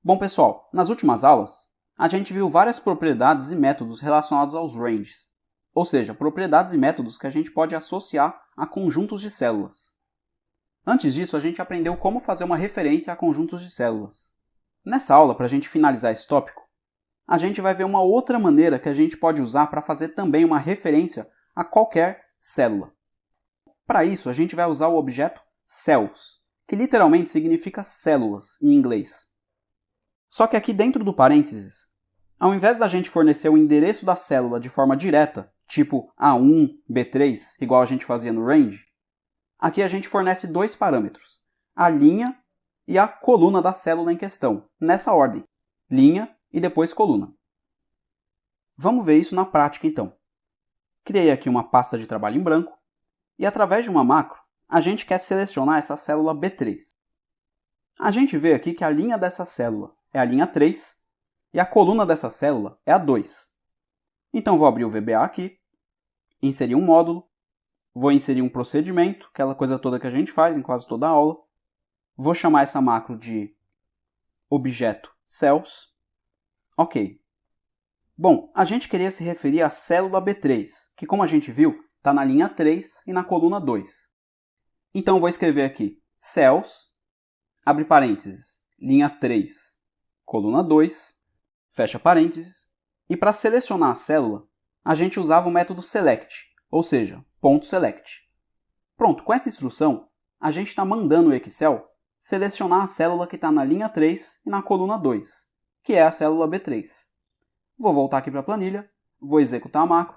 Bom, pessoal, nas últimas aulas, a gente viu várias propriedades e métodos relacionados aos ranges, ou seja, propriedades e métodos que a gente pode associar a conjuntos de células. Antes disso, a gente aprendeu como fazer uma referência a conjuntos de células. Nessa aula, para a gente finalizar esse tópico, a gente vai ver uma outra maneira que a gente pode usar para fazer também uma referência a qualquer célula. Para isso, a gente vai usar o objeto cells, que literalmente significa células em inglês. Só que aqui dentro do parênteses, ao invés da gente fornecer o endereço da célula de forma direta, tipo A1, B3, igual a gente fazia no range, aqui a gente fornece dois parâmetros, a linha e a coluna da célula em questão, nessa ordem, linha e depois coluna. Vamos ver isso na prática então. Criei aqui uma pasta de trabalho em branco e através de uma macro, a gente quer selecionar essa célula B3. A gente vê aqui que a linha dessa célula é a linha 3 e a coluna dessa célula é a 2. Então vou abrir o VBA aqui, inserir um módulo, vou inserir um procedimento, aquela coisa toda que a gente faz em quase toda a aula. Vou chamar essa macro de objeto cells. Ok. Bom, a gente queria se referir à célula B3, que como a gente viu, está na linha 3 e na coluna 2. Então vou escrever aqui cells, abre parênteses, linha 3, coluna 2, fecha parênteses, e para selecionar a célula, a gente usava o método select, ou seja, .select. Pronto, com essa instrução, a gente está mandando o Excel selecionar a célula que está na linha 3 e na coluna 2, que é a célula B3. Vou voltar aqui para a planilha, vou executar a macro,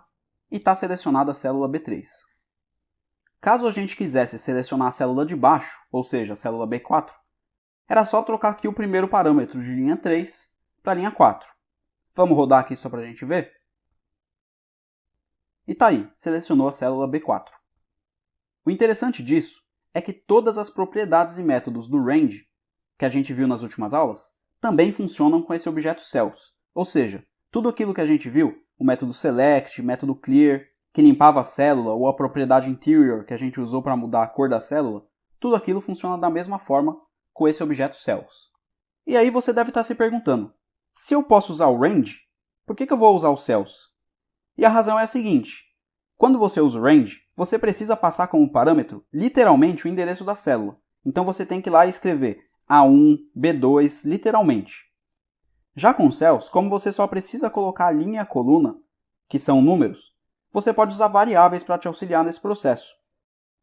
e está selecionada a célula B3. Caso a gente quisesse selecionar a célula de baixo, ou seja, a célula B4, era só trocar aqui o primeiro parâmetro de linha 3 para linha 4. Vamos rodar aqui só para a gente ver? E tá aí, selecionou a célula B4. O interessante disso é que todas as propriedades e métodos do range, que a gente viu nas últimas aulas, também funcionam com esse objeto cells. Ou seja, tudo aquilo que a gente viu, o método select, o método clear, que limpava a célula, ou a propriedade interior que a gente usou para mudar a cor da célula, tudo aquilo funciona da mesma forma com esse objeto cells. E aí você deve estar se perguntando, se eu posso usar o range, por que eu vou usar o cells? E a razão é a seguinte, quando você usa o range, você precisa passar como parâmetro literalmente o endereço da célula. Então você tem que ir lá e escrever A1, B2, literalmente. Já com cells, como você só precisa colocar a linha e a coluna, que são números, você pode usar variáveis para te auxiliar nesse processo.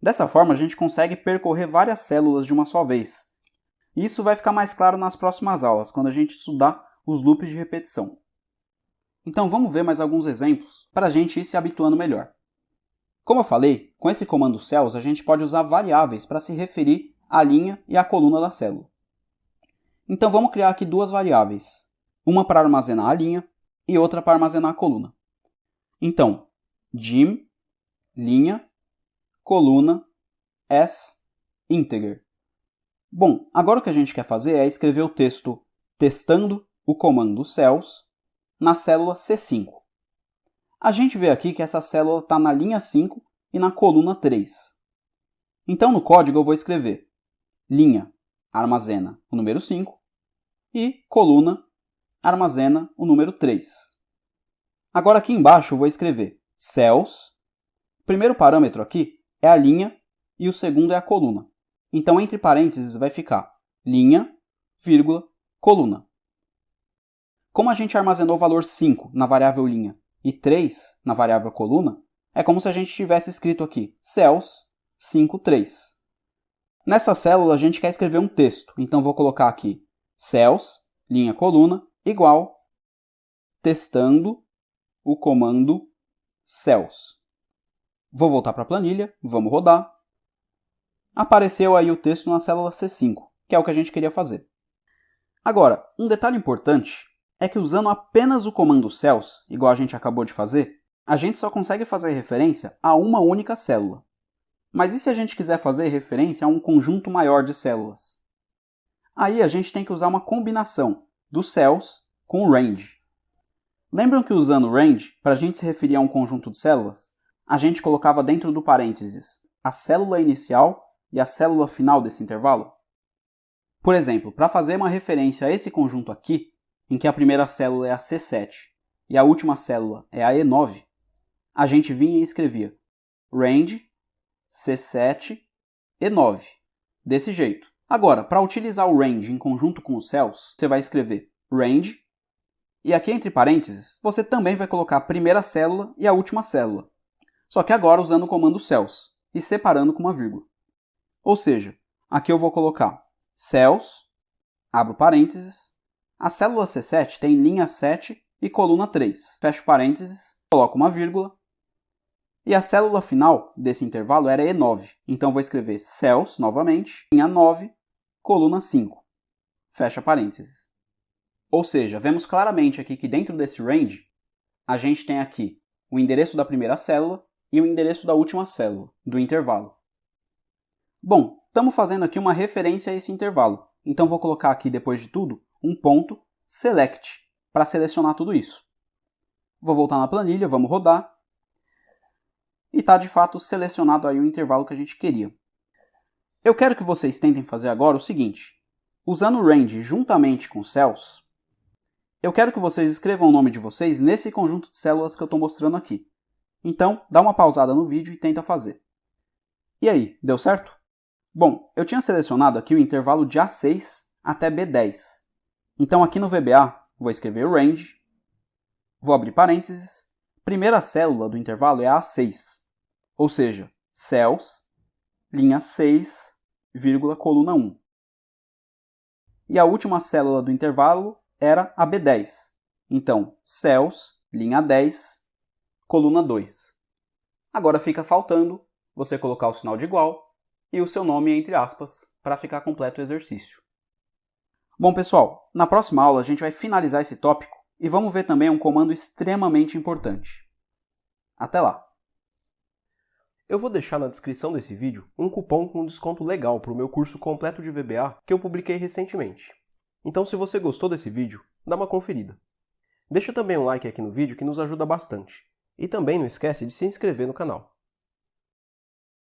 Dessa forma, a gente consegue percorrer várias células de uma só vez. Isso vai ficar mais claro nas próximas aulas, quando a gente estudar os loops de repetição. Então vamos ver mais alguns exemplos para a gente ir se habituando melhor. Como eu falei, com esse comando cells a gente pode usar variáveis para se referir à linha e à coluna da célula. Então vamos criar aqui duas variáveis, uma para armazenar a linha e outra para armazenar a coluna. Então, dim, linha, coluna, as, integer. Bom, agora o que a gente quer fazer é escrever o texto testando o comando cells na célula C5. A gente vê aqui que essa célula está na linha 5 e na coluna 3. Então no código eu vou escrever linha armazena o número 5 e coluna armazena o número 3. Agora aqui embaixo eu vou escrever cells. O primeiro parâmetro aqui é a linha e o segundo é a coluna. Então entre parênteses vai ficar linha, vírgula, coluna. Como a gente armazenou o valor 5 na variável linha e 3 na variável coluna, é como se a gente tivesse escrito aqui cells 5, 3. Nessa célula a gente quer escrever um texto, então vou colocar aqui cells, linha, coluna, igual testando o comando cells. Vou voltar para a planilha, vamos rodar. Apareceu aí o texto na célula C5, que é o que a gente queria fazer. Agora, um detalhe importante é que usando apenas o comando cells, igual a gente acabou de fazer, a gente só consegue fazer referência a uma única célula. Mas e se a gente quiser fazer referência a um conjunto maior de células? Aí a gente tem que usar uma combinação do cells com o range. Lembram que usando o range, para a gente se referir a um conjunto de células, a gente colocava dentro do parênteses a célula inicial e a célula final desse intervalo? Por exemplo, para fazer uma referência a esse conjunto aqui, em que a primeira célula é a C7 e a última célula é a E9, a gente vinha e escrevia range C7 E9, desse jeito. Agora, para utilizar o range em conjunto com os cells, você vai escrever range, e aqui entre parênteses, você também vai colocar a primeira célula e a última célula, só que agora usando o comando cells, e separando com uma vírgula. Ou seja, aqui eu vou colocar cells, abro parênteses, a célula C7 tem linha 7 e coluna 3, fecho parênteses, coloco uma vírgula, e a célula final desse intervalo era E9, então vou escrever cells novamente, linha 9, coluna 5, fecha parênteses. Ou seja, vemos claramente aqui que dentro desse range, a gente tem aqui o endereço da primeira célula e o endereço da última célula, do intervalo. Bom, estamos fazendo aqui uma referência a esse intervalo, então vou colocar aqui, depois de tudo, um ponto select para selecionar tudo isso. Vou voltar na planilha, vamos rodar, e está de fato selecionado aí o intervalo que a gente queria. Eu quero que vocês tentem fazer agora o seguinte, usando o range juntamente com cells, eu quero que vocês escrevam o nome de vocês nesse conjunto de células que eu estou mostrando aqui. Então, dá uma pausada no vídeo e tenta fazer. E aí, deu certo? Bom, eu tinha selecionado aqui o intervalo de A6 até B10. Então aqui no VBA, vou escrever range, vou abrir parênteses, primeira célula do intervalo é a A6, ou seja, cells, linha 6, vírgula, coluna 1. E a última célula do intervalo era a B10, então cells, linha 10, coluna 2. Agora fica faltando você colocar o sinal de igual e o seu nome entre aspas para ficar completo o exercício. Bom, pessoal, na próxima aula a gente vai finalizar esse tópico e vamos ver também um comando extremamente importante. Até lá! Eu vou deixar na descrição desse vídeo um cupom com desconto legal para o meu curso completo de VBA que eu publiquei recentemente. Então, se você gostou desse vídeo, dá uma conferida. Deixa também um like aqui no vídeo que nos ajuda bastante. E também não esquece de se inscrever no canal.